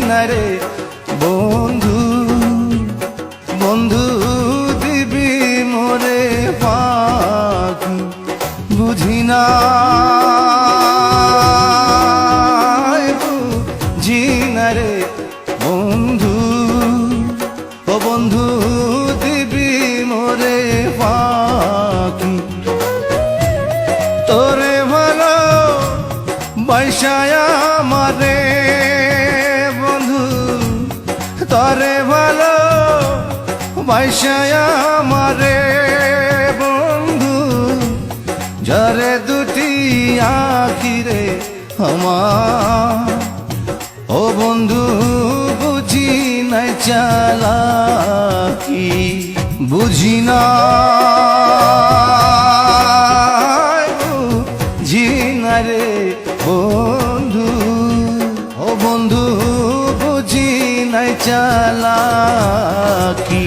না রে বন্ধু, বন্ধু দিবি মোরে ফাঁকি বুঝি না, বুঝি না রে বন্ধু, ও বন্ধু দিবি মোরে ফাঁকি। তোরে ভালো বাইসায়া মারে বন্ধু, তোরে ভালো বাইসায়া মারে বন্ধু, যারে দুটি আখিরে আমার, ও বন্ধু বুঝি নাই চালাকি বুঝি না, বুঝি না রে বন্ধু, ও বন্ধু বুঝি নাই চালাকি।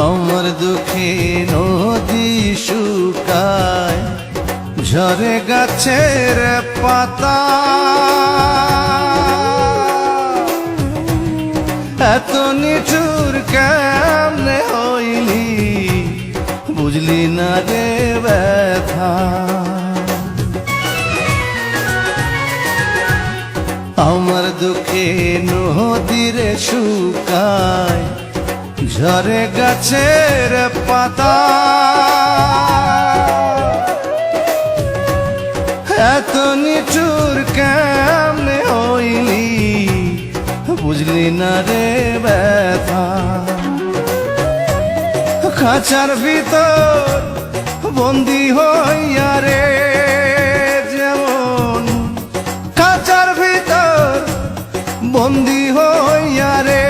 আমার দুঃখে নদী শুকায়, ঝরে গাছের পাতা, এত নিঠুর কেমনে হইলি বুঝলি না রে ব্যথা। আমার দুঃখে নদীর শুকায়, ঝরে গাছের পাতা, এত নিঠুর কেমনে হইলি বুঝলি না রে ব্যথা। খাঁচার ভিতর বন্দি হইয়া রে যেমন, খাঁচার ভিতর বন্দি হইয়া রে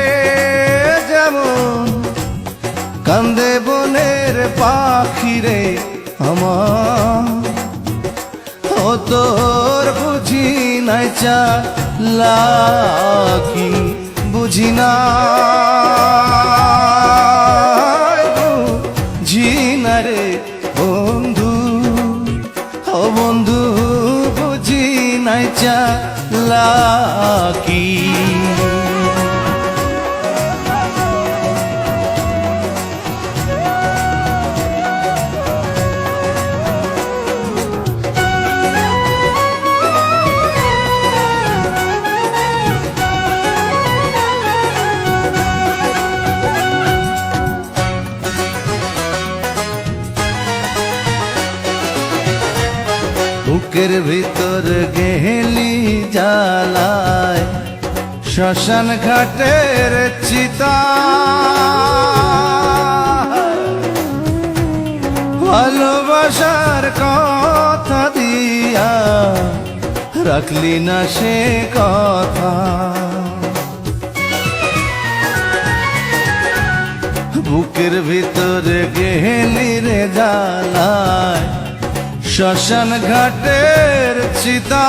যেমন, কান্দে বনের পাখিরে আমার, ও তোর বুঝি নাই চালাকি বুঝি না, বুঝি না রে বন্ধু, ও বন্ধু বুঝি নাই চালাকি। বুকের ভিতর গেলি জ্বালায় শ্মশান ঘাটের চিতা, ভালোবাসার কথা দিয়া রাখলি না সে কথা। বুকের ভিতর গেলি রে জ্বালায় শ্মশান ঘাটের চিতা,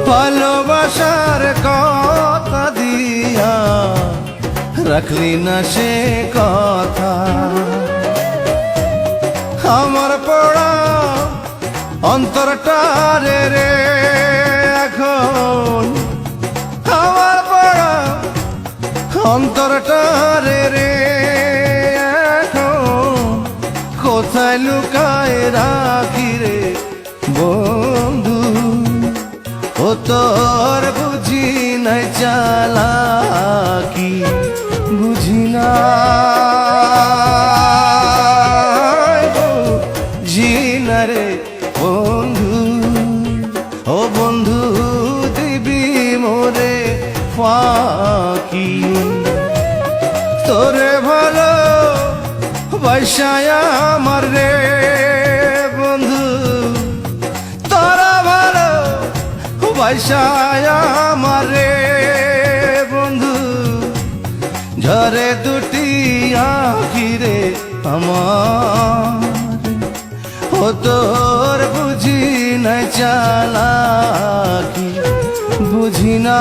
ভালোবাসার কথা দিয়া রাখলি না সে কথা। আমার পড়া অন্তরটা রে রে এখন, আমার পড়া অন্তরটা রে রে কোথায় লুকায় রাখি রে বন্ধু, ও তোর বুঝি নাই চালাকি বুঝি না, বুঝি না রে বন্ধু, ও বন্ধু দিবি মোরে ফাঁকি। তোরে ভালো বাইসায়া আমার রে বন্ধু, তোরা ভালো বাইসায়া আমার রে বন্ধু, ঝরে দুটি আখিরে আমার ও তোর বুঝি না চালাকি বুঝি না